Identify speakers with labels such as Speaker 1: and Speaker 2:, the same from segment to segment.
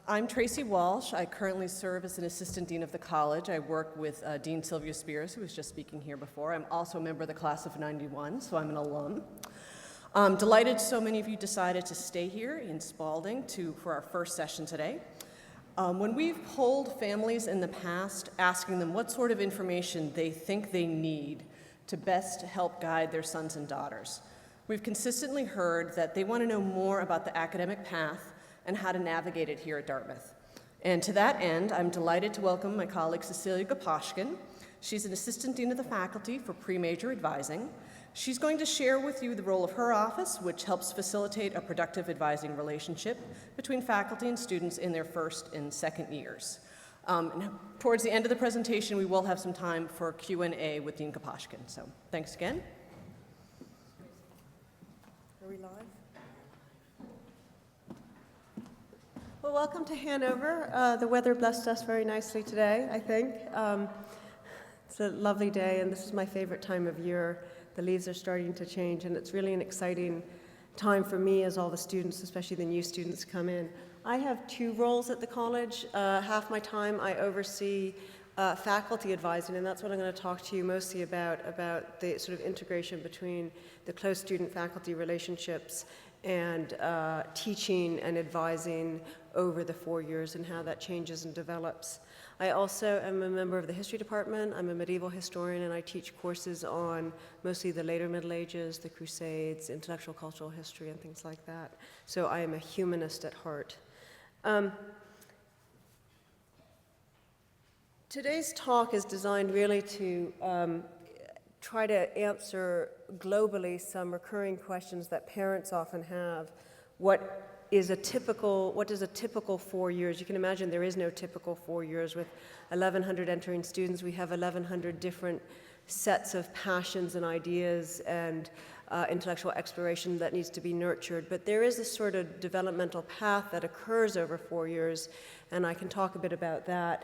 Speaker 1: I'm Tracy Walsh. I currently serve as an assistant dean of the college. I work with Dean Sylvia Spears, who was just speaking here before. I'm also a member of the class of '91, so I'm an alum. I'm delighted so many of you decided to stay here in Spalding for our first session today. When we've polled families in the past, asking them what sort of information they think they need to best help guide their sons and daughters, we've consistently heard that they want to know more about the academic path and how to navigate it here at Dartmouth. And to that end, I'm delighted to welcome my colleague Cecilia Gaposchkin. She's an assistant dean of the faculty for pre-major advising. She's going to share with you the role of her office, which helps facilitate a productive advising relationship between faculty and students in their first and second years. And towards the end of the presentation, we will have some time for Q&A with Dean Gaposchkin. So thanks again.
Speaker 2: Are we live? Well, welcome to Hanover. The weather blessed us very nicely today, I think. It's a lovely day, and this is my favorite time of year. The leaves are starting to change, and it's really an exciting time for me as all the students, especially the new students, come in. I have two roles at the college. Half my time I oversee faculty advising, and that's what I'm going to talk to you mostly about the sort of integration between the close student-faculty relationships and teaching and advising over the 4 years and how that changes and develops. I also am a member of the history department. I'm a medieval historian, and I teach courses on mostly the later Middle Ages, the Crusades, intellectual cultural history, and things like that. So I am a humanist at heart. Today's talk is designed really to try to answer globally some recurring questions that parents often have. What does a typical 4 years? You can imagine there is no typical 4 years. With 1,100 entering students, we have 1,100 different sets of passions and ideas and intellectual exploration that needs to be nurtured. But there is a sort of developmental path that occurs over 4 years, and I can talk a bit about that.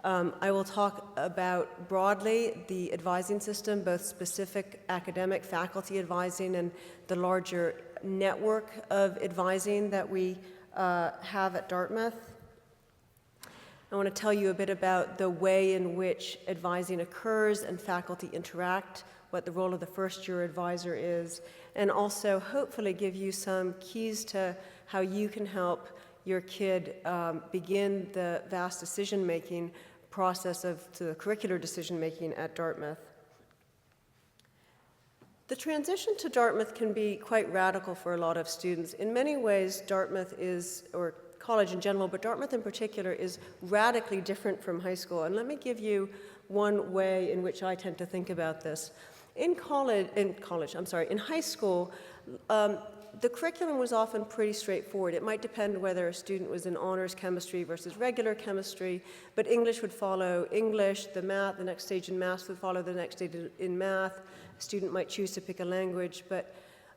Speaker 2: I will talk about broadly the advising system, both specific academic faculty advising and the larger network of advising that we have at Dartmouth. I want to tell you a bit about the way in which advising occurs and faculty interact, what the role of the first-year advisor is, and also hopefully give you some keys to how you can help your kid begin the vast decision-making process of the curricular decision-making at Dartmouth. The transition to Dartmouth can be quite radical for a lot of students. In many ways, Dartmouth is, or college in general, but Dartmouth in particular, is radically different from high school. And let me give you one way in which I tend to think about this. In high school, the curriculum was often pretty straightforward. It might depend whether a student was in honors chemistry versus regular chemistry, but English would follow English, the next stage in math would follow the next stage in math. A student might choose to pick a language,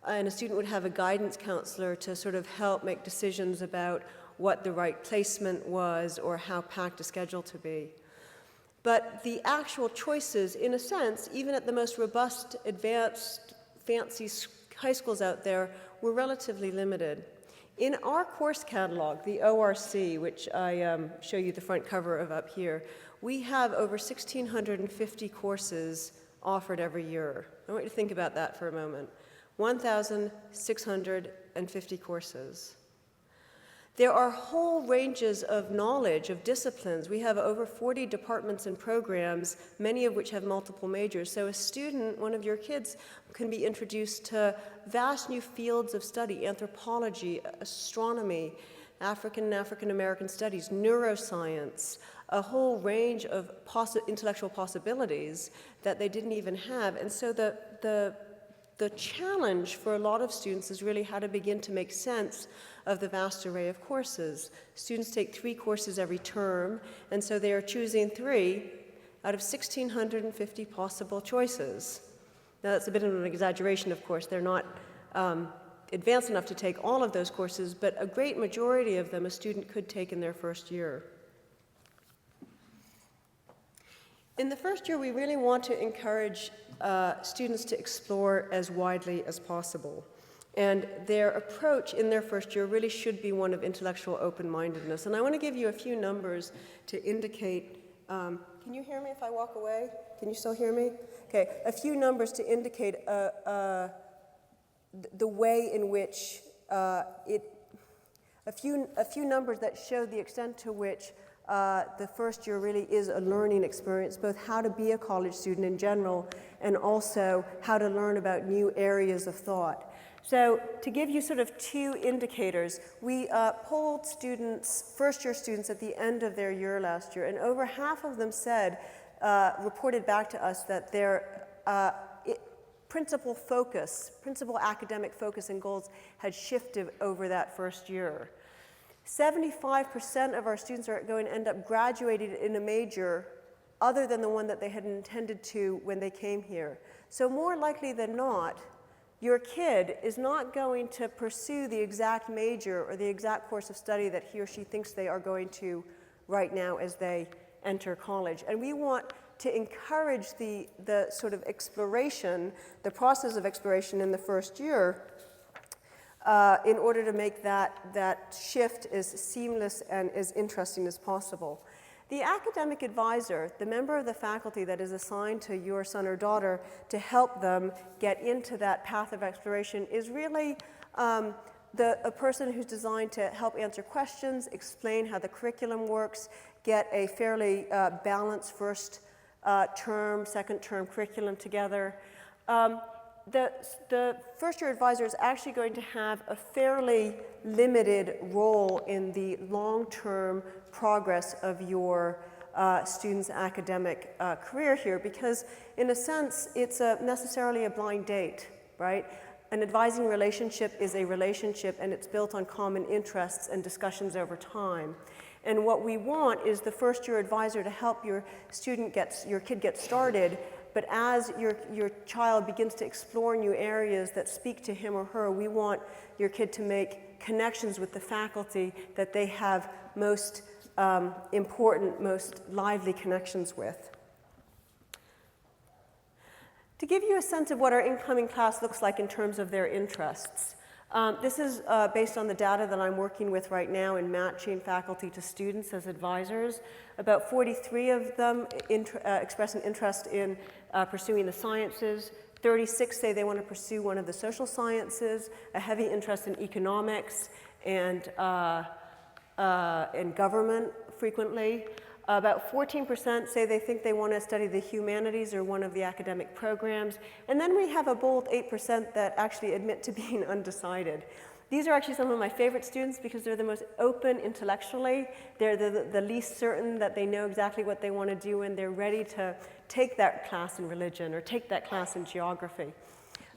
Speaker 2: and a student would have a guidance counselor to sort of help make decisions about what the right placement was or how packed a schedule to be. But the actual choices, in a sense, even at the most robust, advanced, fancy high schools out there, were relatively limited. In our course catalog, the ORC, which I show you the front cover of up here, we have over 1,650 courses offered every year. I want you to think about that for a moment. 1,650 courses. There are whole ranges of knowledge, of disciplines. We have over 40 departments and programs, many of which have multiple majors. So a student, one of your kids, can be introduced to vast new fields of study: anthropology, astronomy, African American studies, neuroscience, a whole range of intellectual possibilities that they didn't even have. And so the challenge for a lot of students is really how to begin to make sense of the vast array of courses. Students take 3 courses every term, and so they are choosing 3 out of 1,650 possible choices. Now, that's a bit of an exaggeration, of course. They're not advanced enough to take all of those courses, but a great majority of them a student could take in their first year. In the first year, we really want to encourage students to explore as widely as possible. And their approach in their first year really should be one of intellectual open-mindedness. And I want to give you a few numbers to indicate, can you hear me if I walk away? Can you still hear me? Okay, a few numbers to indicate the way in which a few numbers that show the extent to which the first year really is a learning experience, both how to be a college student in general and also how to learn about new areas of thought. So to give you sort of two indicators, we polled students, first-year students at the end of their year last year, and over half of them said, reported back to us that their principal academic focus and goals had shifted over that first year. 75% of our students are going to end up graduating in a major other than the one that they had intended to when they came here. So more likely than not, your kid is not going to pursue the exact major or the exact course of study that he or she thinks they are going to right now as they enter college. And we want to encourage the sort of exploration, the process of exploration in the first year in order to make that shift as seamless and as interesting as possible. The academic advisor, the member of the faculty that is assigned to your son or daughter to help them get into that path of exploration is really a person who's designed to help answer questions, explain how the curriculum works, get a fairly balanced first term, second term curriculum together. The first year advisor is actually going to have a fairly limited role in the long-term progress of your student's academic career here because, in a sense, it's necessarily a blind date, right? An advising relationship is a relationship and it's built on common interests and discussions over time. And what we want is the first year advisor to help your kid get started, but as your child begins to explore new areas that speak to him or her, we want your kid to make connections with the faculty that they have most important, most lively connections with. To give you a sense of what our incoming class looks like in terms of their interests, this is based on the data that I'm working with right now in matching faculty to students as advisors. About 43 of them express an interest in pursuing the sciences. 36 say they want to pursue one of the social sciences, a heavy interest in economics and government frequently. About 14% say they think they want to study the humanities or one of the academic programs. And then we have a bold 8% that actually admit to being undecided. These are actually some of my favorite students because they're the most open intellectually. They're the least certain that they know exactly what they want to do, and they're ready to take that class in religion or take that class in geography.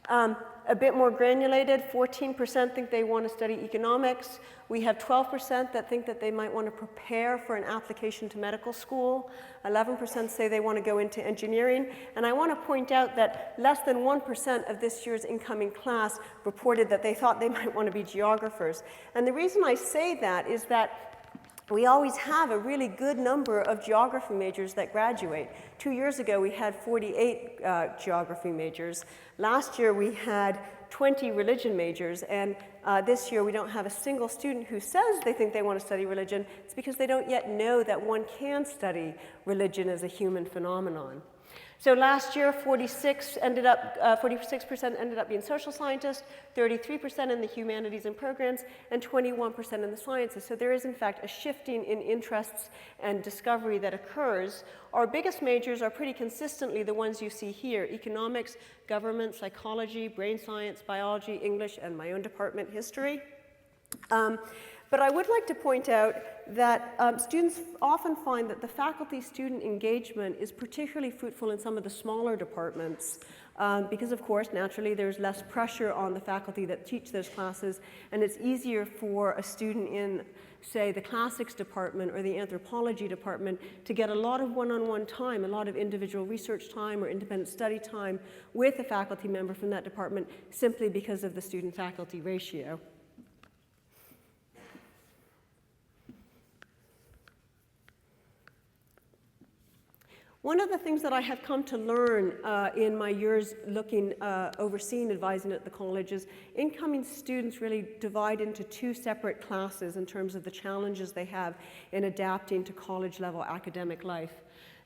Speaker 2: A bit more granulated, 14% think they want to study economics. We have 12% that think that they might want to prepare for an application to medical school. 11% say they want to go into engineering. And I want to point out that less than 1% of this year's incoming class reported that they thought they might want to be geographers. And the reason I say that is that we always have a really good number of geography majors that graduate. 2 years ago, we had 48 geography majors. Last year, we had 20 religion majors, and this year we don't have a single student who says they think they want to study religion. It's because they don't yet know that one can study religion as a human phenomenon. So last year, 46% ended up being social scientists, 33% in the humanities and programs, and 21% in the sciences. So there is, in fact, a shifting in interests and discovery that occurs. Our biggest majors are pretty consistently the ones you see here: economics, government, psychology, brain science, biology, English, and my own department, history. But I would like to point out that students often find that the faculty-student engagement is particularly fruitful in some of the smaller departments because, of course, naturally, there's less pressure on the faculty that teach those classes, and it's easier for a student in, say, the classics department or the anthropology department to get a lot of one-on-one time, a lot of individual research time or independent study time with a faculty member from that department simply because of the student-faculty ratio. One of the things that I have come to learn in my years overseeing advising at the college is incoming students really divide into two separate classes in terms of the challenges they have in adapting to college-level academic life.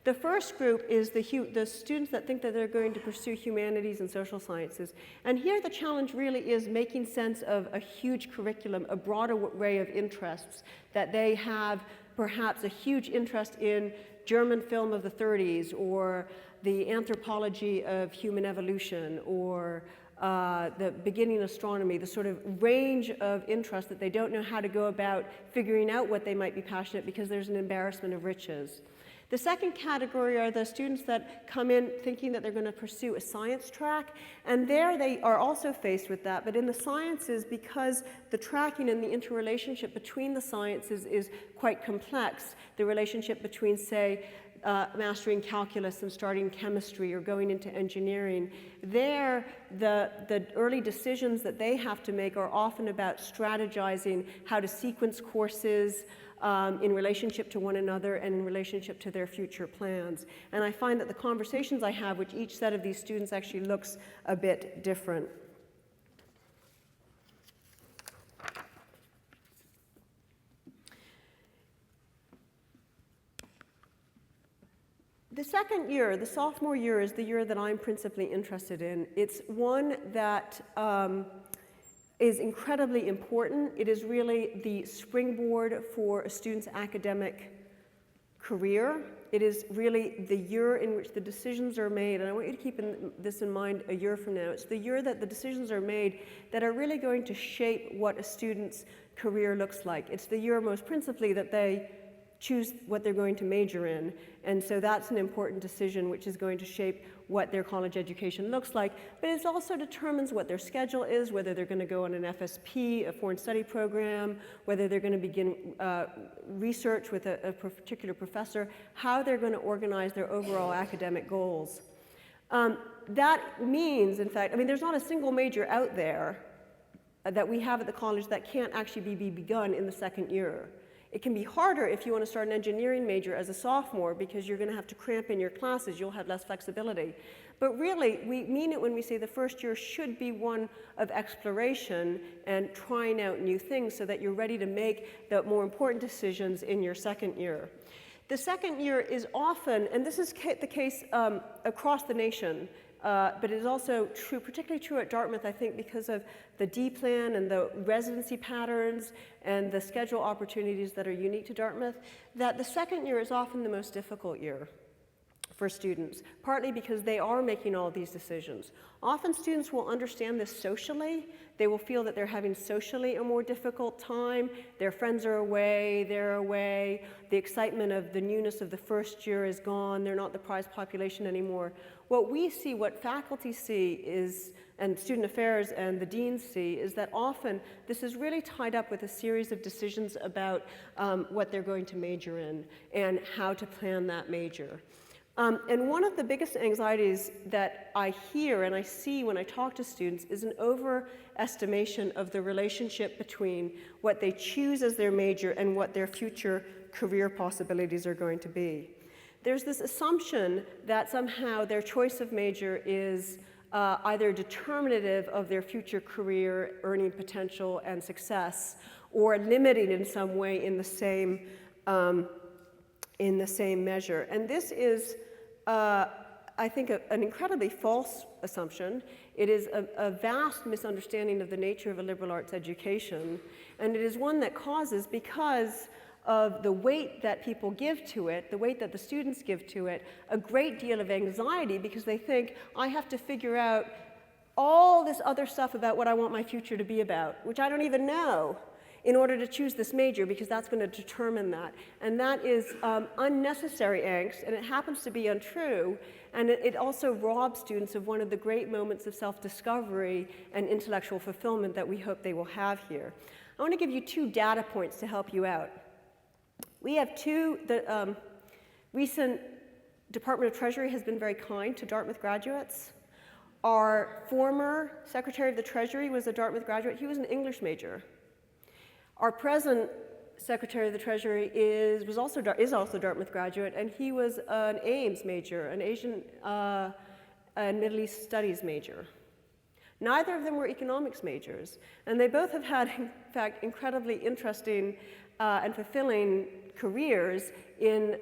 Speaker 2: The first group is the students that think that they're going to pursue humanities and social sciences. And here the challenge really is making sense of a huge curriculum, a broad array of interests, that they have perhaps a huge interest in German film of the 30s, or the anthropology of human evolution, or the beginning astronomy, the sort of range of interest that they don't know how to go about figuring out what they might be passionate because there's an embarrassment of riches. The second category are the students that come in thinking that they're going to pursue a science track, and there they are also faced with that. But in the sciences, because the tracking and the interrelationship between the sciences is quite complex, the relationship between, say, mastering calculus and starting chemistry or going into engineering, there the early decisions that they have to make are often about strategizing how to sequence courses, in relationship to one another and in relationship to their future plans. And I find that the conversations I have with each set of these students actually looks a bit different. The second year, the sophomore year, is the year that I'm principally interested in. It's one that is incredibly important. It is really the springboard for a student's academic career. It is really the year in which the decisions are made, and I want you to keep this in mind a year from now. It's the year that the decisions are made that are really going to shape what a student's career looks like. It's the year most principally that they choose what they're going to major in, and so that's an important decision which is going to shape what their college education looks like, but it also determines what their schedule is, whether they're going to go on an FSP, a foreign study program, whether they're going to begin research with a particular professor, how they're going to organize their overall academic goals. That means, in fact, I mean, there's not a single major out there that we have at the college that can't actually be begun in the second year. It can be harder if you want to start an engineering major as a sophomore because you're going to have to cramp in your classes, you'll have less flexibility. But really, we mean it when we say the first year should be one of exploration and trying out new things so that you're ready to make the more important decisions in your second year. The second year is often, and this is the case across the nation, but it is also true, particularly true at Dartmouth, I think, because of the D plan and the residency patterns and the schedule opportunities that are unique to Dartmouth, that the second year is often the most difficult year for students, partly because they are making all these decisions. Often students will understand this socially. They will feel that they're having socially a more difficult time. Their friends are away, they're away. The excitement of the newness of the first year is gone. They're not the prize population anymore. What we see, what faculty see is, and student affairs and the deans see, is that often this is really tied up with a series of decisions about what they're going to major in and how to plan that major. And one of the biggest anxieties that I hear and I see when I talk to students is an overestimation of the relationship between what they choose as their major and what their future career possibilities are going to be. There's this assumption that somehow their choice of major is either determinative of their future career, earning potential, and success, or limiting in some way in the same measure. And this is, I think, an incredibly false assumption. It is a vast misunderstanding of the nature of a liberal arts education, and it is one that causes, because of the weight that people give to it, the weight that the students give to it, a great deal of anxiety because they think, I have to figure out all this other stuff about what I want my future to be about, which I don't even know, in order to choose this major, because that's going to determine that. And that is unnecessary angst, and it happens to be untrue, and it also robs students of one of the great moments of self-discovery and intellectual fulfillment that we hope they will have here. I want to give you two data points to help you out. We have the recent Department of Treasury has been very kind to Dartmouth graduates. Our former Secretary of the Treasury was a Dartmouth graduate. He was an English major. Our present Secretary of the Treasury is also Dartmouth graduate, and he was an Ames major, an Asian and Middle East Studies major. Neither of them were economics majors, and they both have had, in fact, incredibly interesting and fulfilling careers in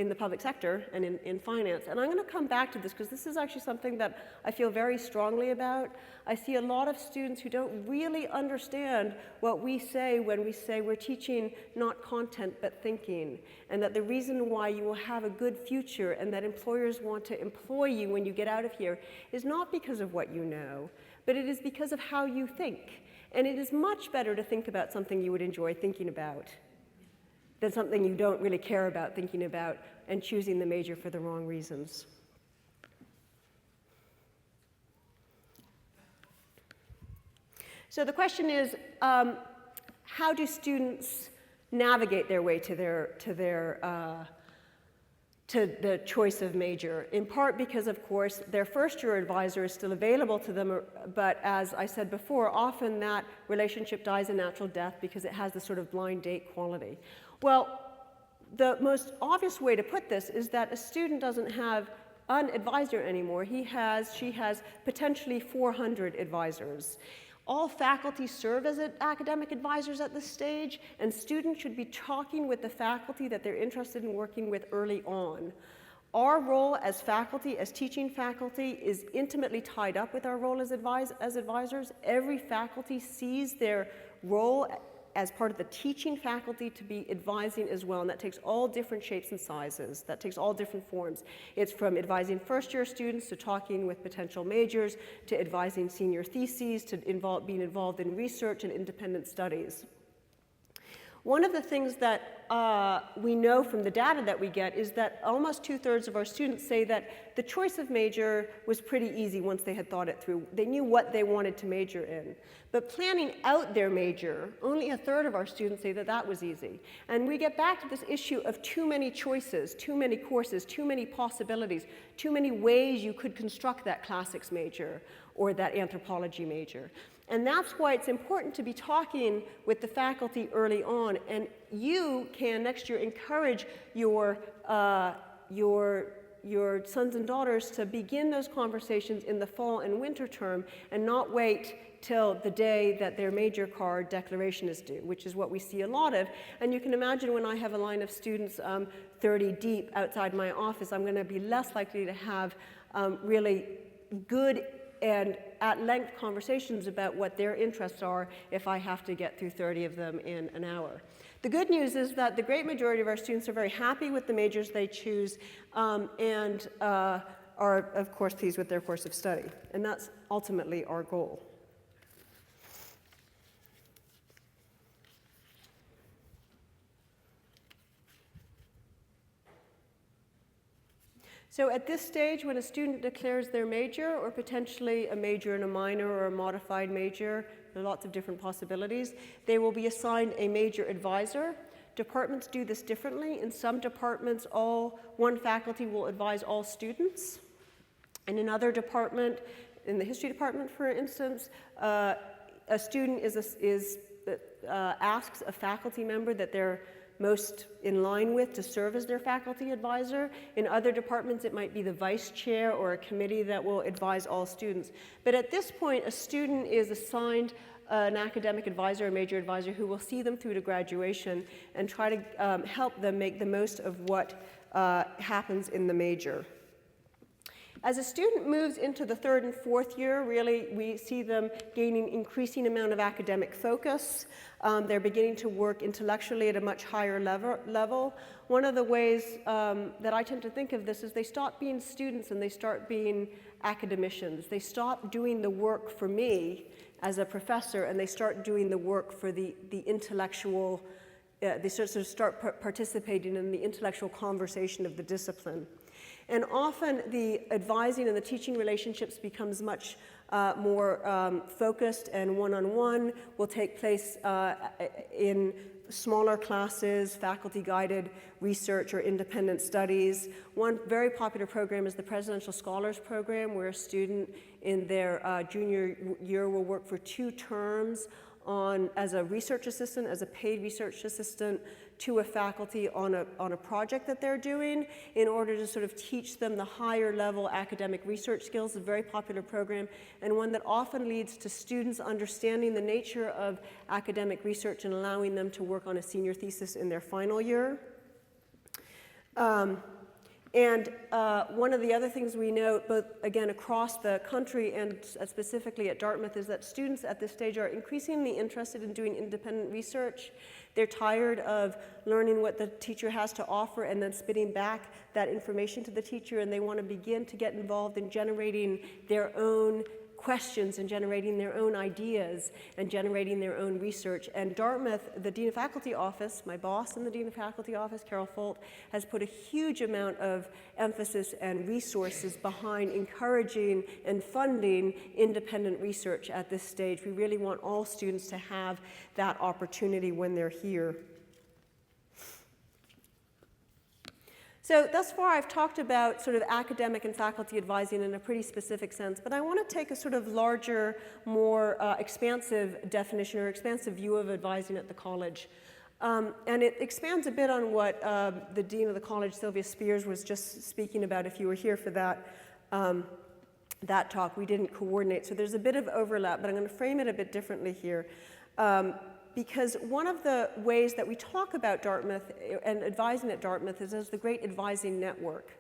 Speaker 2: the public sector and in finance. And I'm going to come back to this because this is actually something that I feel very strongly about. I see a lot of students who don't really understand what we say when we say we're teaching not content but thinking, and that the reason why you will have a good future and that employers want to employ you when you get out of here is not because of what you know, but it is because of how you think. And it is much better to think about something you would enjoy thinking about than something you don't really care about thinking about and choosing the major for the wrong reasons. So the question is, how do students navigate their way to the choice of major? In part because, of course, their first-year advisor is still available to them, but as I said before, often that relationship dies a natural death because it has this sort of blind date quality. Well, the most obvious way to put this is that a student doesn't have an advisor anymore. She has potentially 400 advisors. All faculty serve as academic advisors at this stage, and students should be talking with the faculty that they're interested in working with early on. Our role as faculty, as teaching faculty, is intimately tied up with our role as advisors. Every faculty sees their role as part of the teaching faculty to be advising as well, and that takes all different shapes and sizes. That takes all different forms. It's from advising first-year students to talking with potential majors to advising senior theses to being involved in research and independent studies. One of the things that we know from the data that we get is that almost 2/3 of our students say that the choice of major was pretty easy once they had thought it through. They knew what they wanted to major in. But planning out their major, only 1/3 of our students say that that was easy. And we get back to this issue of too many choices, too many courses, too many possibilities, too many ways you could construct that classics major or that anthropology major. And that's why it's important to be talking with the faculty early on. And you can next year encourage your sons and daughters to begin those conversations in the fall and winter term and not wait till the day that their major card declaration is due, which is what we see a lot of. And you can imagine when I have a line of students 30 deep outside my office, I'm going to be less likely to have really good and at-length conversations about what their interests are if I have to get through 30 of them in an hour. The good news is that the great majority of our students are very happy with the majors they choose and are, of course, pleased with their course of study. And that's ultimately our goal. So at this stage, when a student declares their major, or potentially a major and a minor or a modified major, there are lots of different possibilities, they will be assigned a major advisor. Departments do this differently. In some departments, one faculty will advise all students. In another department, in the history department, for instance, a student asks a faculty member that they're most in line with to serve as their faculty advisor. In other departments, it might be the vice chair or a committee that will advise all students. But at this point, a student is assigned an academic advisor, a major advisor, who will see them through to graduation and try to help them make the most of what happens in the major. As a student moves into the 3rd and 4th year, really, we see them gaining increasing amount of academic focus. They're beginning to work intellectually at a much higher level. One of the ways that I tend to think of this is they stop being students and they start being academicians. They stop doing the work for me as a professor and they start doing the work for the intellectual, they start participating in the intellectual conversation of the discipline. And often the advising and the teaching relationships becomes much more focused and one-on-one, will take place in smaller classes, faculty-guided research or independent studies. One very popular program is the Presidential Scholars Program, where a student in their junior year will work for 2 terms as a research assistant, as a paid research assistant to a faculty on a project that they're doing in order to sort of teach them the higher level academic research skills. It's a very popular program and one that often leads to students understanding the nature of academic research and allowing them to work on a senior thesis in their final year. One of the other things we note, both again across the country and specifically at Dartmouth, is that students at this stage are increasingly interested in doing independent research. They're tired of learning what the teacher has to offer and then spitting back that information to the teacher, and they want to begin to get involved in generating their own questions and generating their own ideas and generating their own research. And Dartmouth, the Dean of Faculty Office, my boss in the Dean of Faculty Office, Carol Folt, has put a huge amount of emphasis and resources behind encouraging and funding independent research at this stage. We really want all students to have that opportunity when they're here. So thus far I've talked about sort of academic and faculty advising in a pretty specific sense, but I want to take a sort of larger, more expansive definition or expansive view of advising at the college. And it expands a bit on what the Dean of the College, Sylvia Spears, was just speaking about if you were here for that, that talk. We didn't coordinate, so there's a bit of overlap, but I'm going to frame it a bit differently here. Because one of the ways that we talk about Dartmouth and advising at Dartmouth is as the great advising network.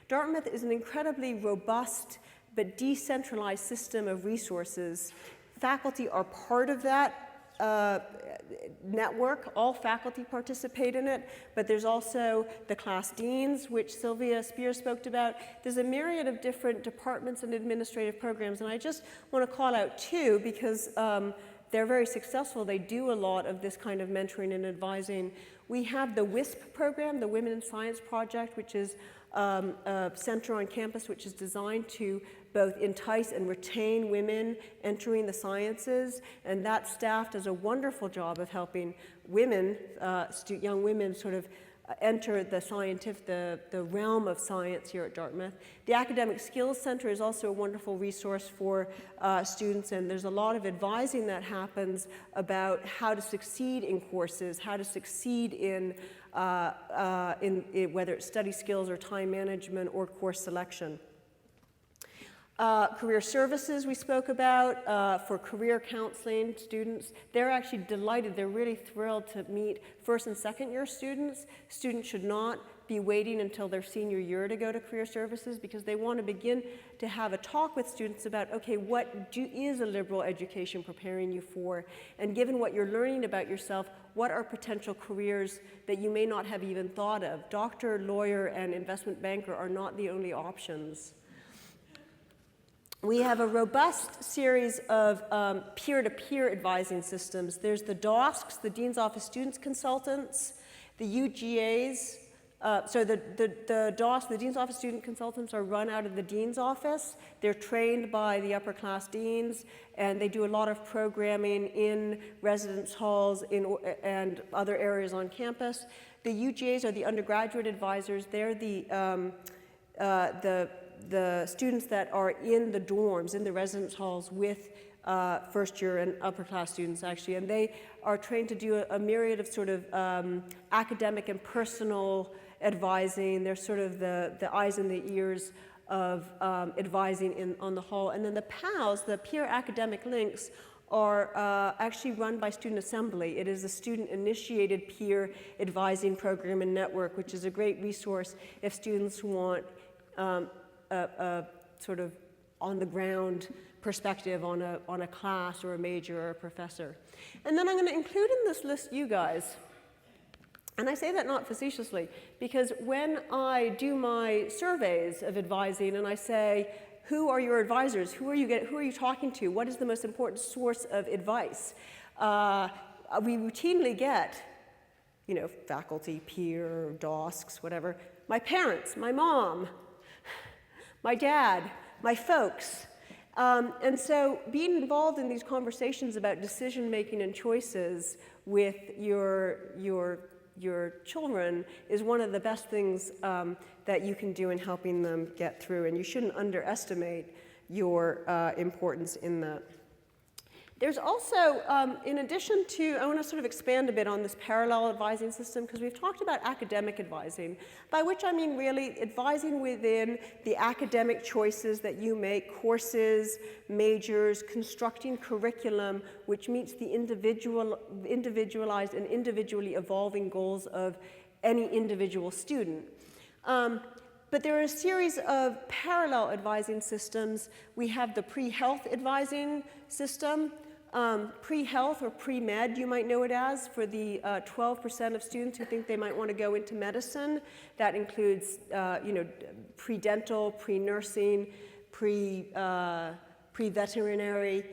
Speaker 2: Dartmouth is an incredibly robust but decentralized system of resources. Faculty are part of that network. All faculty participate in it, but there's also the class deans, which Sylvia Spears spoke about. There's a myriad of different departments and administrative programs, and I just want to call out two because they're very successful. They do a lot of this kind of mentoring and advising. We have the WISP program, the Women in Science Project, which is a center on campus which is designed to both entice and retain women entering the sciences. And that staff does a wonderful job of helping women, young women, sort of enter the realm of science here at Dartmouth. The Academic Skills Center is also a wonderful resource for students, and there's a lot of advising that happens about how to succeed in courses, how to succeed in whether it's study skills or time management or course selection. Career services we spoke about for career counseling students. They're actually delighted, they're really thrilled to meet first and second year students. Students should not be waiting until their senior year to go to career services because they want to begin to have a talk with students about, okay, what is a liberal education preparing you for? And given what you're learning about yourself, what are potential careers that you may not have even thought of? Doctor, lawyer, and investment banker are not the only options. We have a robust series of peer-to-peer advising systems. There's the DOSCs, the Dean's Office Students Consultants, the UGAs. The DOS, the Dean's Office Student Consultants, are run out of the Dean's Office. They're trained by the upper class deans, and they do a lot of programming in residence halls and other areas on campus. The UGAs are the undergraduate advisors. They're the students that are in the dorms, in the residence halls with first year and upper class students actually, and they are trained to do a myriad of sort of academic and personal advising. They're sort of the eyes and the ears of advising on the hall. And then the PALs, the peer academic links, are actually run by Student Assembly. It is a student-initiated peer advising program and network, which is a great resource if students want a sort of on-the-ground perspective on a class or a major or a professor. And then I'm going to include in this list you guys. And I say that not facetiously, because when I do my surveys of advising and I say, who are your advisors? Who are you talking to? What is the most important source of advice? We routinely get, faculty, peer, DOSCs, whatever. My parents, my mom, my dad, my folks. And so being involved in these conversations about decision making and choices with your children is one of the best things that you can do in helping them get through, and you shouldn't underestimate your importance in that. There's also, in addition to, I want to sort of expand a bit on this parallel advising system, because we've talked about academic advising, by which I mean really advising within the academic choices that you make, courses, majors, constructing curriculum which meets the individualized and individually evolving goals of any individual student. But there are a series of parallel advising systems. We have the pre-health advising system, pre-health or pre-med, you might know it as, for the 12% of students who think they might want to go into medicine. That includes, pre-dental, pre-nursing, pre-veterinary.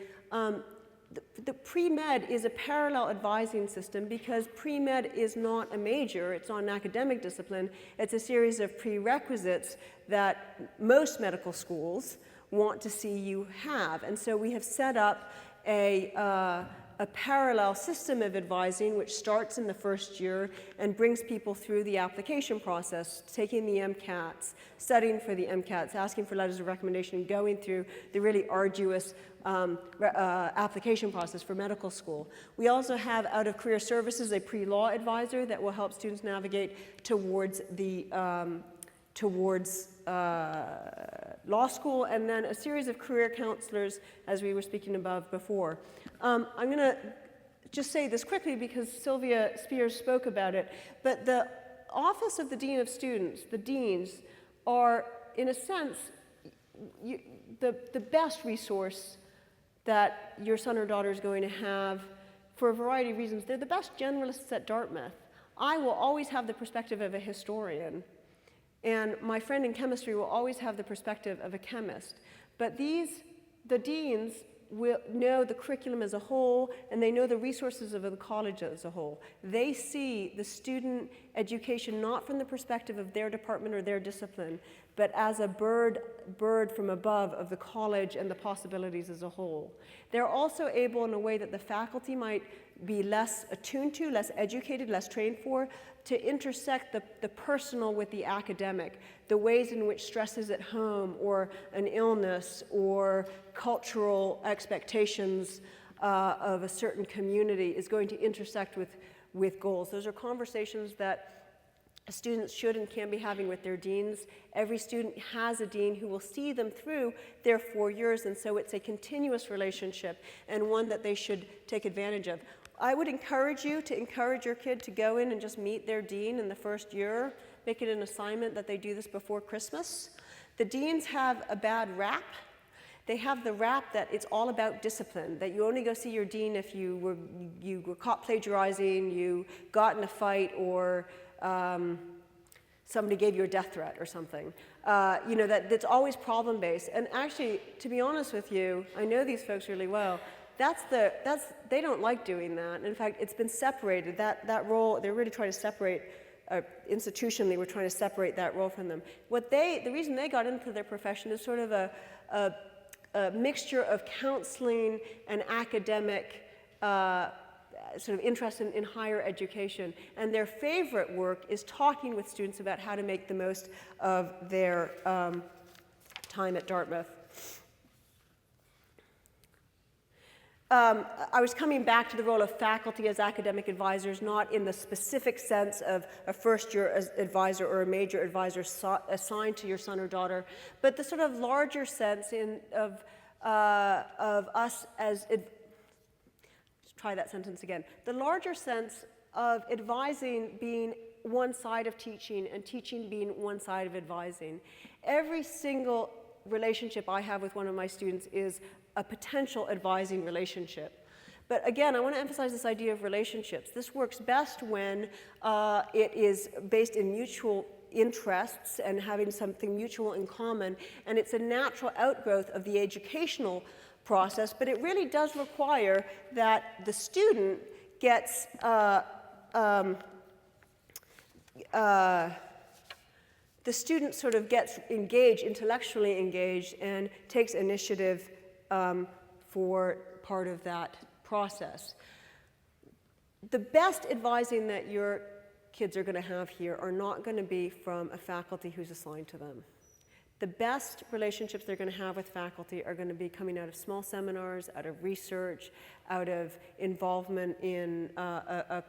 Speaker 2: The pre-med is a parallel advising system because pre-med is not a major, it's not an academic discipline, it's a series of prerequisites that most medical schools want to see you have. And so we have set up a parallel system of advising which starts in the first year and brings people through the application process, taking the MCATs, studying for the MCATs, asking for letters of recommendation, going through the really arduous application process for medical school. We also have out of career services a pre-law advisor that will help students navigate towards the law school, and then a series of career counselors, as we were speaking above before. I'm going to just say this quickly because Sylvia Spears spoke about it, but the Office of the Dean of Students, the deans, are, in a sense, the best resource that your son or daughter is going to have for a variety of reasons. They're the best generalists at Dartmouth. I will always have the perspective of a historian, and my friend in chemistry will always have the perspective of a chemist. But the deans will know the curriculum as a whole, and they know the resources of the college as a whole. They see the student education not from the perspective of their department or their discipline, but as a bird from above of the college and the possibilities as a whole. They're also able, in a way that the faculty might be less attuned to, less educated, less trained for, to intersect the personal with the academic, the ways in which stresses at home or an illness or cultural expectations of a certain community is going to intersect with goals. Those are conversations that students should and can be having with their deans. Every student has a dean who will see them through their 4 years, and so it's a continuous relationship and one that they should take advantage of. I would encourage you to encourage your kid to go in and just meet their dean in the first year. Make it an assignment that they do this before Christmas. The deans have a bad rap. They have the rap that it's all about discipline, that you only go see your dean if you were caught plagiarizing, you got in a fight, or somebody gave you a death threat or something. That's always problem-based. And actually, to be honest with you, I know these folks really well. They don't like doing that. In fact, it's been separated. That role, they're really trying to separate, institutionally, we're trying to separate that role from them. The reason they got into their profession is sort of a mixture of counseling and academic sort of interest in higher education. And their favorite work is talking with students about how to make the most of their time at Dartmouth. I was coming back to the role of faculty as academic advisors, not in the specific sense of a first-year advisor or a major advisor assigned to your son or daughter, but the sort of larger sense of us as, try that sentence again, the larger sense of advising being one side of teaching and teaching being one side of advising. Every single relationship I have with one of my students is a potential advising relationship. But again, I want to emphasize this idea of relationships. This works best when it is based in mutual interests and having something mutual in common, and it's a natural outgrowth of the educational process, but it really does require that the student gets sort of gets engaged, intellectually engaged, and takes initiative for part of that process. The best advising that your kids are going to have here are not going to be from a faculty who's assigned to them. The best relationships they're going to have with faculty are going to be coming out of small seminars, out of research, out of involvement in a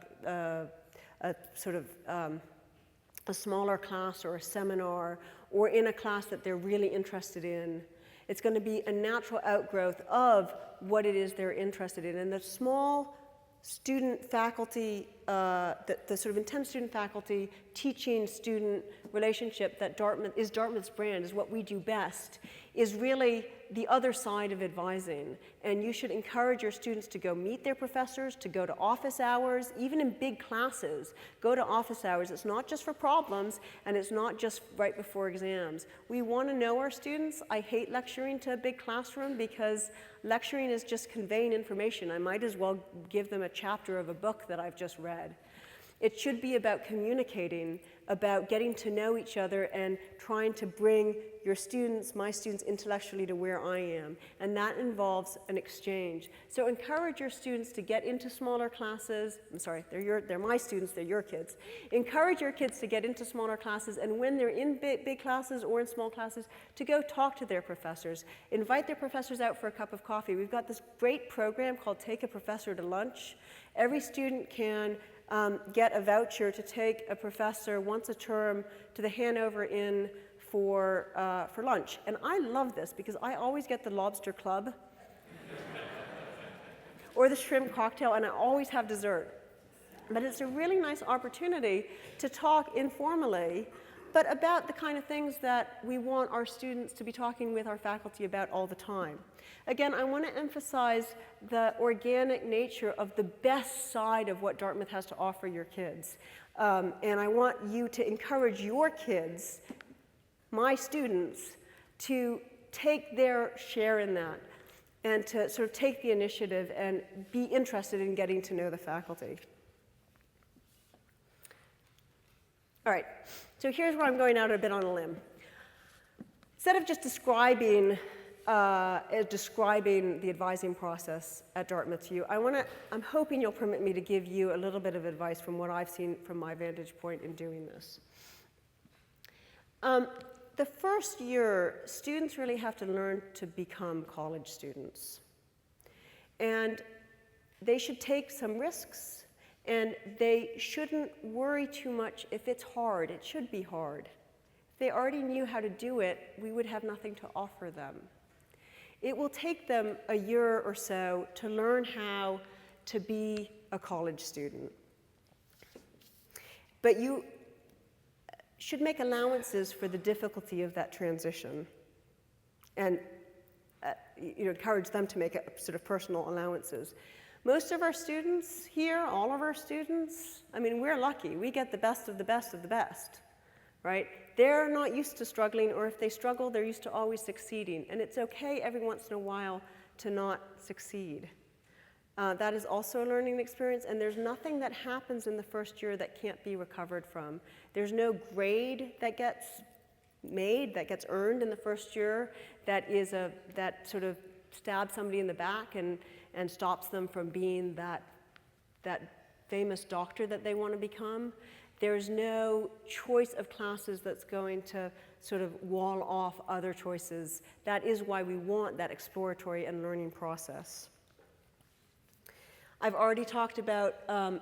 Speaker 2: sort of a smaller class or a seminar, or in a class that they're really interested in. It's going to be a natural outgrowth of what it is they're interested in. And the small student-faculty, the sort of intense student-faculty teaching-student relationship that Dartmouth's brand, is what we do best, is really the other side of advising. And you should encourage your students to go meet their professors, to go to office hours, even in big classes. Go to office hours. It's not just for problems, and it's not just right before exams. We want to know our students. I hate lecturing to a big classroom because lecturing is just conveying information. I might as well give them a chapter of a book that I've just read. It should be about communicating, about getting to know each other and trying to bring your students, my students, intellectually to where I am. And that involves an exchange. So encourage your students to get into smaller classes. I'm sorry, they're my students, they're your kids. Encourage your kids to get into smaller classes, and when they're in big classes or in small classes, to go talk to their professors. Invite their professors out for a cup of coffee. We've got this great program called Take a Professor to Lunch. Every student can get a voucher to take a professor once a term to the Hanover Inn for lunch. And I love this because I always get the lobster club or the shrimp cocktail, and I always have dessert. But it's a really nice opportunity to talk informally, but about the kind of things that we want our students to be talking with our faculty about all the time. Again, I want to emphasize the organic nature of the best side of what Dartmouth has to offer your kids. And I want you to encourage your kids, my students, to take their share in that and to sort of take the initiative and be interested in getting to know the faculty. All right, so here's where I'm going out a bit on a limb. Instead of just describing the advising process at Dartmouth to you, I'm hoping you'll permit me to give you a little bit of advice from what I've seen from my vantage point in doing this. The first year, students really have to learn to become college students. And they should take some risks, and they shouldn't worry too much if it's hard. It should be hard. If they already knew how to do it, we would have nothing to offer them. It will take them a year or so to learn how to be a college student. But you should make allowances for the difficulty of that transition and encourage them to make sort of personal allowances. Most of our students here, all of our students, I mean, we're lucky. We get the best of the best of the best, right? They're not used to struggling, or if they struggle, they're used to always succeeding. And it's okay every once in a while to not succeed. That is also a learning experience, and there's nothing that happens in the first year that can't be recovered from. There's no grade that gets made, that gets earned in the first year, that sort of stabs somebody in the back and stops them from being that famous doctor that they want to become. There's no choice of classes that's going to sort of wall off other choices. That is why we want that exploratory and learning process. I've already talked about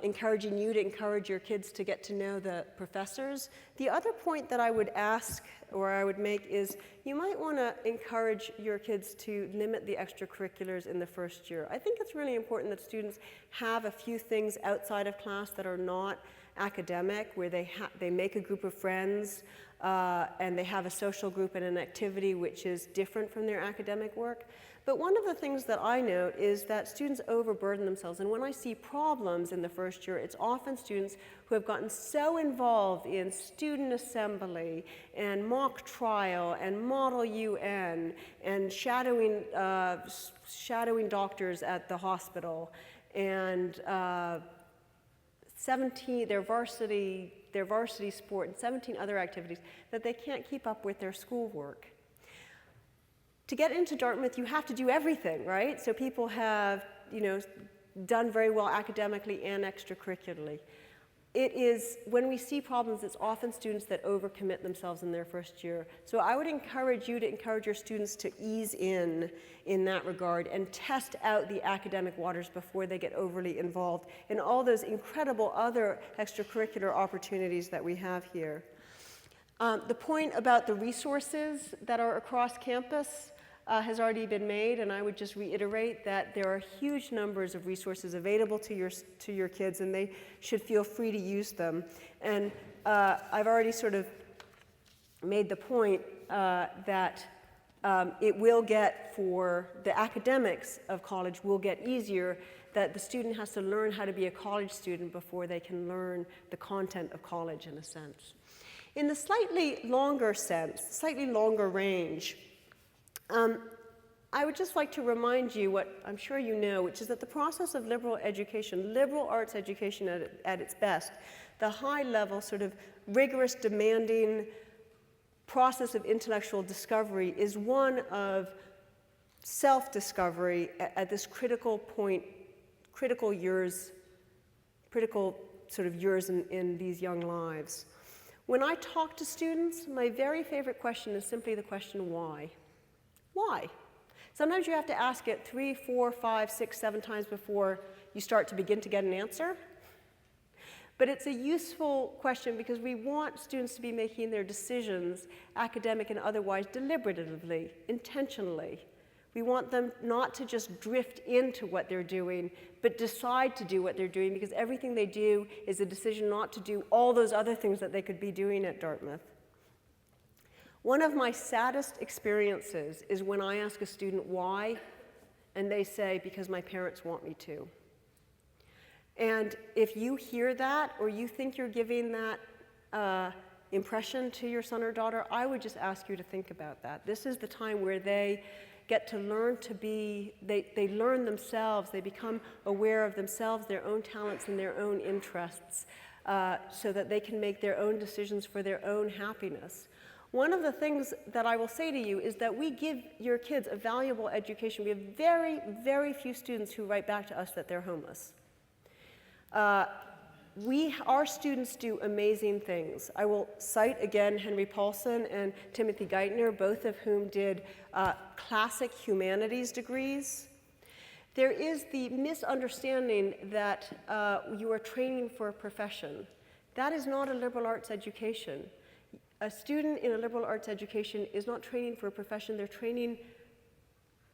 Speaker 2: encouraging you to encourage your kids to get to know the professors. The other point that I would ask, or I would make, is you might want to encourage your kids to limit the extracurriculars in the first year. I think it's really important that students have a few things outside of class that are not academic, where they make a group of friends and they have a social group and an activity which is different from their academic work. But one of the things that I note is that students overburden themselves. And when I see problems in the first year, it's often students who have gotten so involved in student assembly and mock trial and model UN and shadowing doctors at the hospital and 17 their varsity sport and 17 other activities that they can't keep up with their schoolwork. To get into Dartmouth, you have to do everything, right? So people have, done very well academically and extracurricularly. it is, when we see problems, it's often students that overcommit themselves in their first year. So I would encourage you to encourage your students to ease in that regard and test out the academic waters before they get overly involved in all those incredible other extracurricular opportunities that we have here. The point about the resources that are across campus has already been made, and I would just reiterate that there are huge numbers of resources available to your kids, and they should feel free to use them. And I've already sort of made the point that it will get, for the academics of college, will get easier, that the student has to learn how to be a college student before they can learn the content of college, in a sense. In the slightly longer sense, slightly longer range, I would just like to remind you what I'm sure you know, which is that the process of liberal education, liberal arts education at its best, the high-level, sort of rigorous, demanding process of intellectual discovery, is one of self-discovery at this critical point, critical sort of years in these young lives. When I talk to students, my very favorite question is simply the question, why? Why? Sometimes you have to ask it 3, 4, 5, 6, 7 times before you start to begin to get an answer. But it's a useful question because we want students to be making their decisions, academic and otherwise, deliberatively, intentionally. We want them not to just drift into what they're doing, but decide to do what they're doing, because everything they do is a decision not to do all those other things that they could be doing at Dartmouth. One of my saddest experiences is when I ask a student why, and they say, because my parents want me to. And if you hear that, or you think you're giving that impression to your son or daughter, I would just ask you to think about that. This is the time where they get to learn to be, they learn themselves, they become aware of themselves, their own talents and their own interests, so that they can make their own decisions for their own happiness. One of the things that I will say to you is that we give your kids a valuable education. We have very, very few students who write back to us that they're homeless. Our students do amazing things. I will cite again Henry Paulson and Timothy Geithner, both of whom did classic humanities degrees. There is the misunderstanding that you are training for a profession. That is not a liberal arts education. A student in a liberal arts education is not training for a profession, they're training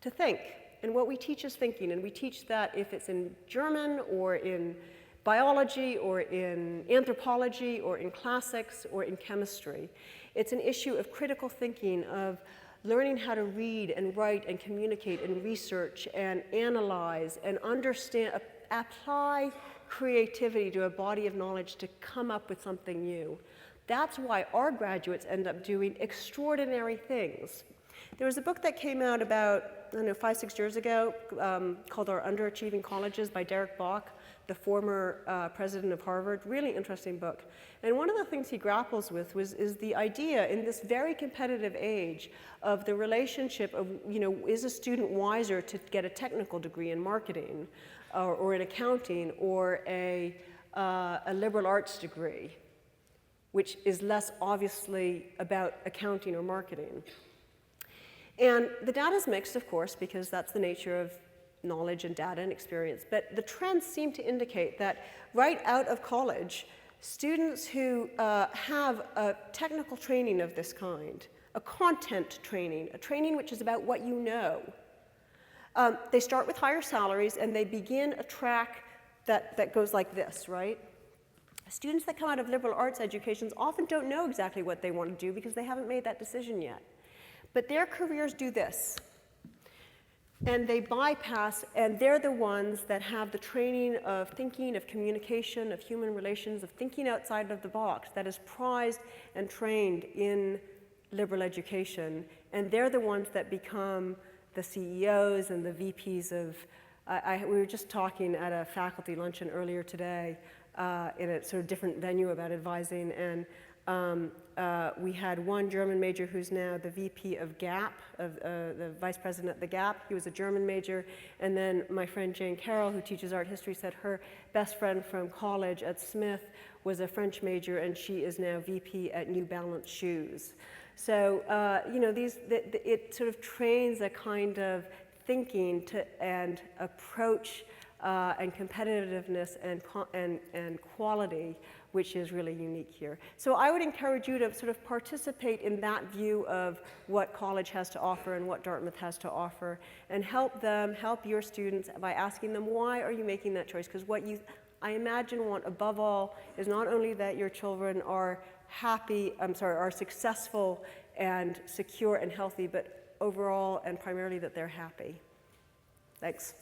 Speaker 2: to think. And what we teach is thinking, and we teach that if it's in German or in biology or in anthropology or in classics or in chemistry. It's an issue of critical thinking, of learning how to read and write and communicate and research and analyze and understand, apply creativity to a body of knowledge to come up with something new. That's why our graduates end up doing extraordinary things. There was a book that came out about, I don't know, 5, 6 years ago called Our Underachieving Colleges by Derek Bach, the former president of Harvard. Really interesting book. And one of the things he grapples with is the idea in this very competitive age of the relationship of, is a student wiser to get a technical degree in marketing or in accounting or a liberal arts degree, which is less obviously about accounting or marketing. And the data is mixed, of course, because that's the nature of knowledge and data and experience. But the trends seem to indicate that right out of college, students who have a technical training of this kind, a content training, a training which is about what you know, they start with higher salaries and they begin a track that goes like this, right? Students that come out of liberal arts educations often don't know exactly what they want to do because they haven't made that decision yet. But their careers do this. And they bypass, and they're the ones that have the training of thinking, of communication, of human relations, of thinking outside of the box that is prized and trained in liberal education. And they're the ones that become the CEOs and the VPs of, we were just talking at a faculty luncheon earlier today in a sort of different venue about advising, and We had one German major who's now the VP of GAP, the vice president at the GAP. He was a German major. And then my friend Jane Carroll, who teaches art history, said her best friend from college at Smith was a French major, and she is now VP at New Balance Shoes. So, you know, it sort of trains a kind of thinking and approach and competitiveness and quality, which is really unique here. So I would encourage you to sort of participate in that view of what college has to offer and what Dartmouth has to offer, and help your students by asking them, why are you making that choice? Because what I imagine want above all is not only that your children are are successful and secure and healthy, but overall and primarily that they're happy. Thanks.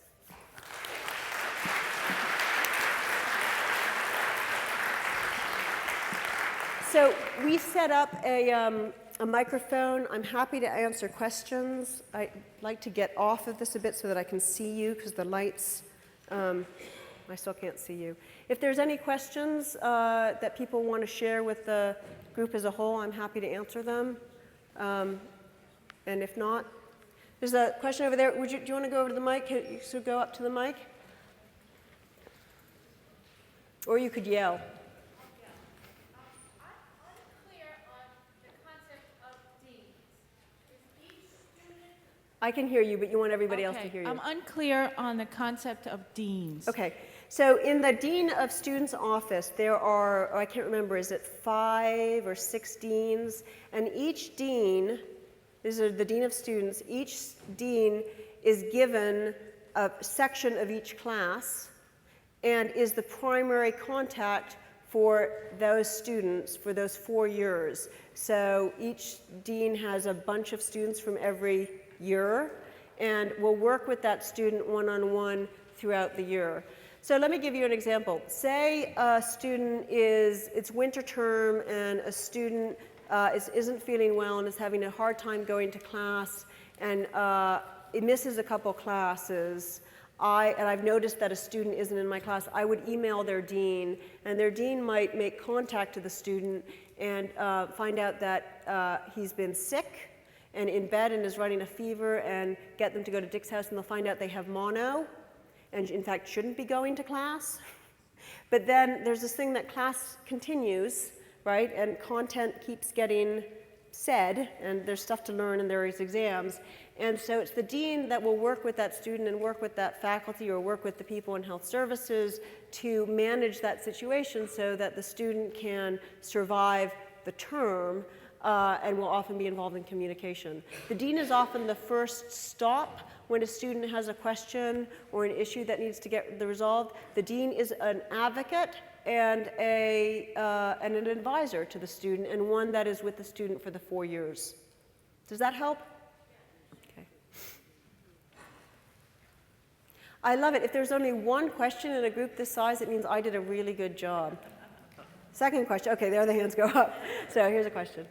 Speaker 2: So we set up a microphone. I'm happy to answer questions. I'd like to get off of this a bit so that I can see you, because the lights, I still can't see you. If there's any questions that people want to share with the group as a whole, I'm happy to answer them. And if not, there's a question over there. Do you want to go over to the mic? You should go up to the mic. Or you could yell. I can hear you, but you want everybody else to hear you.
Speaker 3: I'm unclear on the concept of deans.
Speaker 2: Okay, so in the Dean of Students office, there are, I can't remember, is it 5 or 6 deans? And each dean, these are the Dean of Students, each dean is given a section of each class and is the primary contact for those students for those 4 years. So each dean has a bunch of students from every year, and will work with that student one-on-one throughout the year. So let me give you an example. Say a student it's winter term, and a student isn't feeling well and is having a hard time going to class, and it misses a couple classes. I've noticed that a student isn't in my class. I would email their dean, and their dean might make contact to the student and find out that he's been sick and in bed and is running a fever, and get them to go to Dick's house, and they'll find out they have mono and in fact shouldn't be going to class. But then there's this thing that class continues, right? And content keeps getting said, and there's stuff to learn, and there's exams. And so it's the dean that will work with that student and work with that faculty or work with the people in health services to manage that situation so that the student can survive the term. And will often be involved in communication. The dean is often the first stop when a student has a question or an issue that needs to get resolved. The dean is an advocate and an advisor to the student, and one that is with the student for the 4 years. Does that help? Okay. I love it. If there's only one question in a group this size, it means I did a really good job. Second question. Okay, there the hands go up. So here's a question.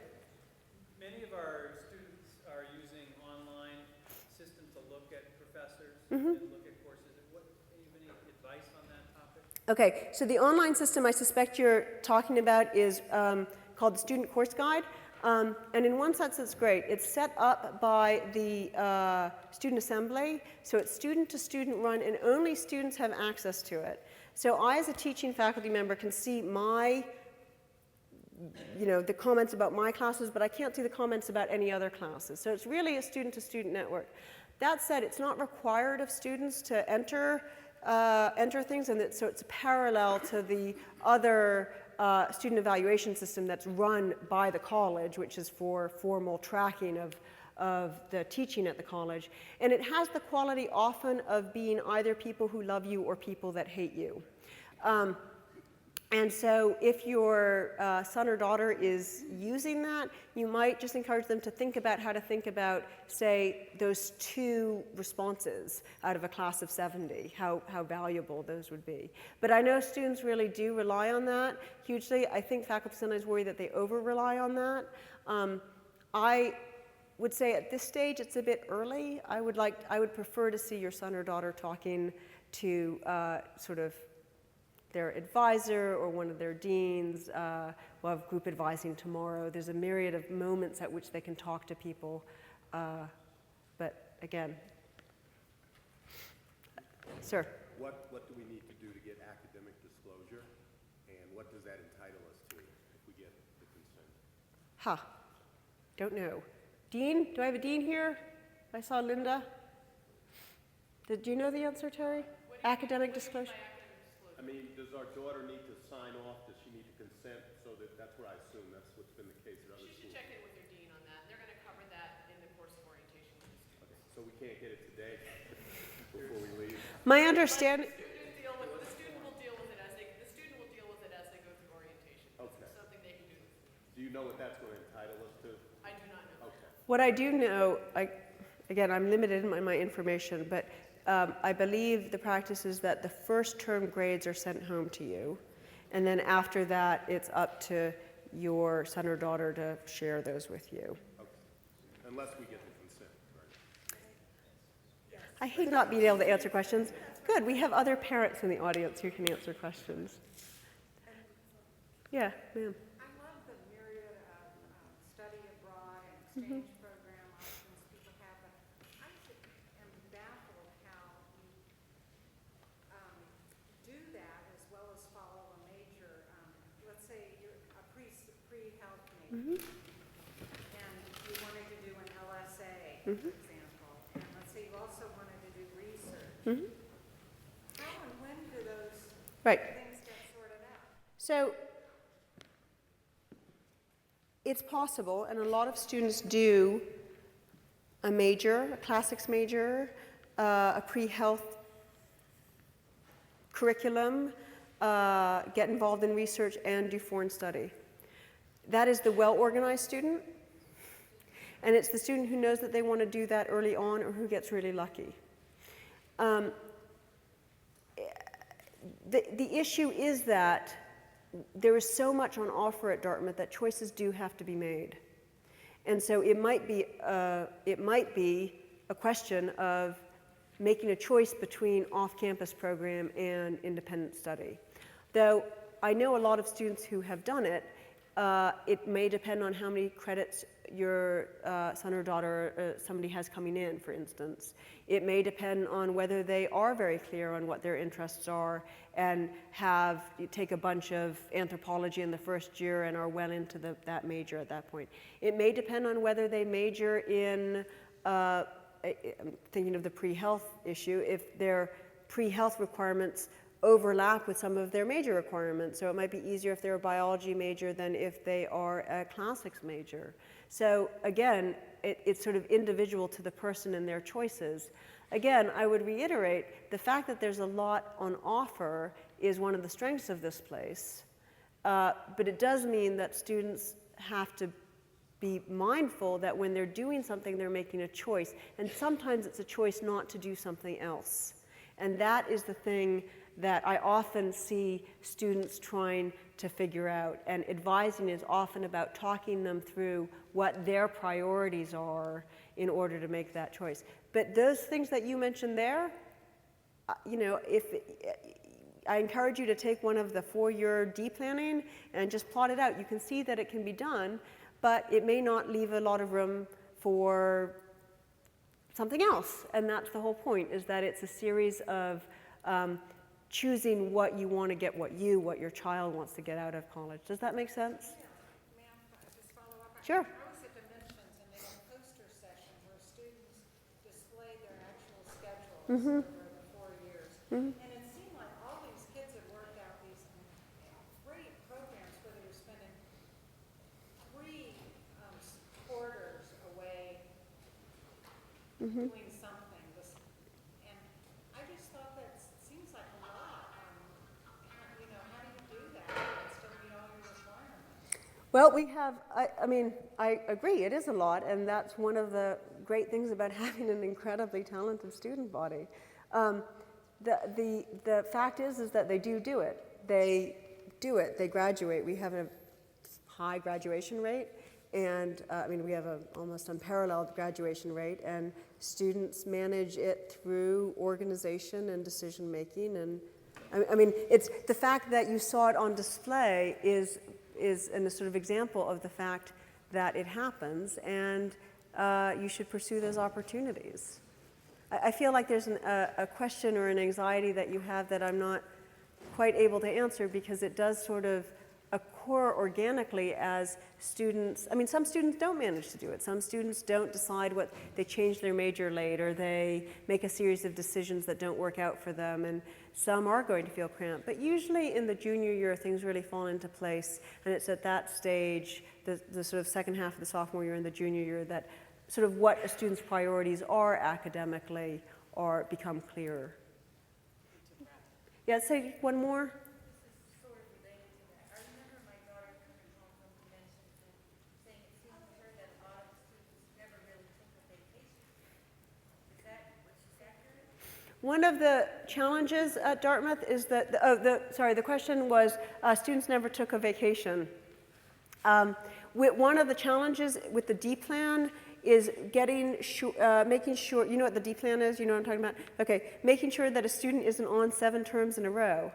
Speaker 2: Mm-hmm. And look at courses. Any advice on that topic? Okay, so the online system I suspect you're talking about is called the Student Course Guide. And in one sense, it's great. It's set up by the Student Assembly, so it's student-to-student run, and only students have access to it. So I, as a teaching faculty member, can see the comments about my classes, but I can't see the comments about any other classes. So it's really a student-to-student network. That said, it's not required of students to enter things, and so it's parallel to the other student evaluation system that's run by the college, which is for formal tracking of the teaching at the college. And it has the quality often of being either people who love you or people that hate you. And so if your son or daughter is using that, you might just encourage them to think about how to think about, say, those 2 responses out of a class of 70, how valuable those would be. But I know students really do rely on that hugely. I think faculty sometimes worry that they over-rely on that. I would say at this stage it's a bit early. I would prefer to see your son or daughter talking to sort of their advisor or one of their deans. We'll have group advising tomorrow. There's a myriad of moments at which they can talk to people. But again, sir.
Speaker 4: What do we need to do to get academic disclosure, and what does that entitle us to if we get the consent?
Speaker 2: Don't know. Dean? Do I have a dean here? I saw Linda. Did you know the answer, Terry? Academic disclosure?
Speaker 4: I mean, does our daughter need to sign off? Does she need to consent? So that's what I assume. That's what's been the case at other
Speaker 1: She should
Speaker 4: schools.
Speaker 1: check in with your dean on that. They're going to cover that in the course of orientation with the students.
Speaker 4: Okay, so we can't get it today before we leave?
Speaker 2: My understanding.
Speaker 1: The student will deal with it as they go through orientation.
Speaker 4: Okay.
Speaker 1: It's something they can do.
Speaker 4: Do you know what that's going to entitle us to?
Speaker 1: I do not know.
Speaker 4: Okay.
Speaker 2: What I do know, again, I'm limited in my information, but I believe the practice is that the first term grades are sent home to you, and then after that, it's up to your son or daughter to share those with you.
Speaker 4: Okay. Unless we get the consent, right?
Speaker 2: I hate not being able to answer questions. Good, we have other parents in the audience who can answer questions. Yeah, ma'am.
Speaker 5: I love the myriad of study abroad and exchange program options people have, but I am baffled how you do that as well as follow a major. Let's say you're a pre-health major, and you wanted to do an LSA, for example, and let's say you also wanted to do research. How and when do those
Speaker 2: Right.
Speaker 5: things get sorted out?
Speaker 2: So it's possible, and a lot of students do a major, a classics major, a pre-health curriculum, get involved in research, and do foreign study. That is the well-organized student, and it's the student who knows that they want to do that early on or who gets really lucky. The issue is that there is so much on offer at Dartmouth that choices do have to be made. And so it might be a question of making a choice between off-campus program and independent study. Though I know a lot of students who have done it. It may depend on how many credits your son or daughter, somebody has coming in, for instance. It may depend on whether they are very clear on what their interests are and take a bunch of anthropology in the first year and are well into that major at that point. It may depend on whether they major in, I'm thinking of the pre-health issue, if their pre-health requirements overlap with some of their major requirements. So it might be easier if they're a biology major than if they are a classics major. So again, it's sort of individual to the person and their choices. Again, I would reiterate, the fact that there's a lot on offer is one of the strengths of this place. But it does mean that students have to be mindful that when they're doing something, they're making a choice. And sometimes it's a choice not to do something else. And that is the thing that I often see students trying to figure out. And advising is often about talking them through what their priorities are in order to make that choice. But those things that you mentioned there, I encourage you to take one of the 4-year D planning and just plot it out. You can see that it can be done, but it may not leave a lot of room for something else. And that's the whole point, is that it's a series of choosing what you want to get, what your child wants to get out of college. Does that make sense?
Speaker 5: Yeah. May I just follow up?
Speaker 2: Sure.
Speaker 5: I was at Dimensions, and they had a poster session where students displayed their actual schedules over the 4 years. And it seemed like all these kids had worked out these great programs where they were spending 3 quarters away doing something. And I just thought that seems like a lot. How do you do that and still meet all your requirements?
Speaker 2: Well, we have, I agree, it is a lot, and that's one of the great things about having an incredibly talented student body. The fact is that they do it. They graduate. We have a high graduation rate, and we have an almost unparalleled graduation rate, and students manage it through organization and decision making, and I mean, it's the fact that you saw it on display is a sort of example of the fact that it happens, and you should pursue those opportunities. I feel like there's a question or an anxiety that you have that I'm not quite able to answer, because it does sort of occur organically as students. I mean, some students don't manage to do it. Some students don't decide they change their major late, or they make a series of decisions that don't work out for them, and some are going to feel cramped. But usually in the junior year, things really fall into place, and it's at that stage, the sort of second half of the sophomore year and the junior year, that sort of what a student's priorities are academically become clearer. Yeah, say one more.
Speaker 5: Sort of related to that. I remember my daughter coming home from conventions and saying it seemed to her that a lot of students never really took a vacation. Is that correct?
Speaker 2: One of the challenges at Dartmouth is that, the question was students never took a vacation. One of the challenges with the D plan is making sure, you know what the D plan is? You know what I'm talking about? Okay, making sure that a student isn't on 7 terms in a row.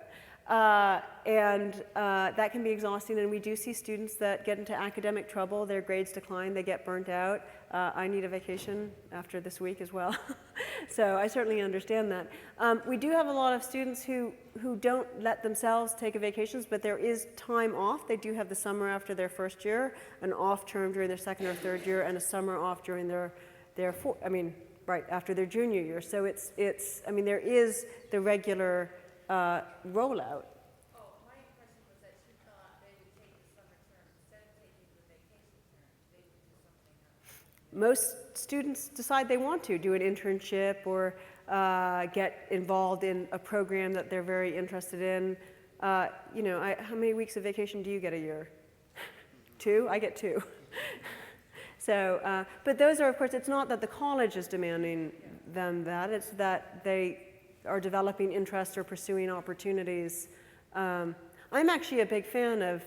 Speaker 2: That can be exhausting, and we do see students that get into academic trouble, their grades decline, they get burnt out. I need a vacation after this week as well. So I certainly understand that. We do have a lot of students who don't let themselves take a vacations, but there is time off. They do have the summer after their first year, an off term during their second or third year, and a summer off during after their junior year. So there is the regular rollout.
Speaker 5: Oh, my impression was that she thought they would take the summer term instead of taking the vacation term. They would do something else.
Speaker 2: Most students decide they want to do an internship or get involved in a program that they're very interested in. How many weeks of vacation do you get a year? 2? I get 2. So, but those are, of course, it's not that the college is demanding them that, it's that they are developing interest or pursuing opportunities. I'm actually a big fan of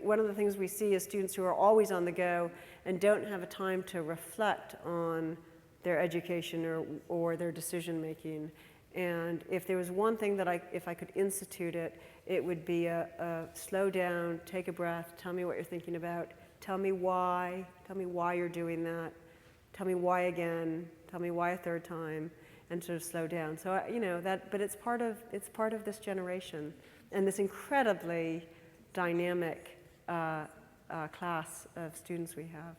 Speaker 2: one of the things we see is students who are always on the go and don't have a time to reflect on their education or their decision making. And if there was one thing that if I could institute it, it would be a slow down, take a breath, tell me what you're thinking about, tell me why you're doing that, tell me why again, tell me why a third time, and sort of slow down. So but it's part of this generation and this incredibly dynamic class of students we have.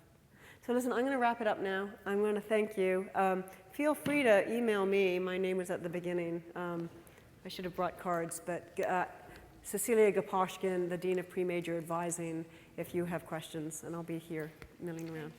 Speaker 2: So listen, I'm going to wrap it up now. I'm going to thank you. Feel free to email me. My name was at the beginning. I should have brought cards, but Cecilia Gaposchkin, the Dean of Pre-Major Advising, if you have questions, and I'll be here milling around.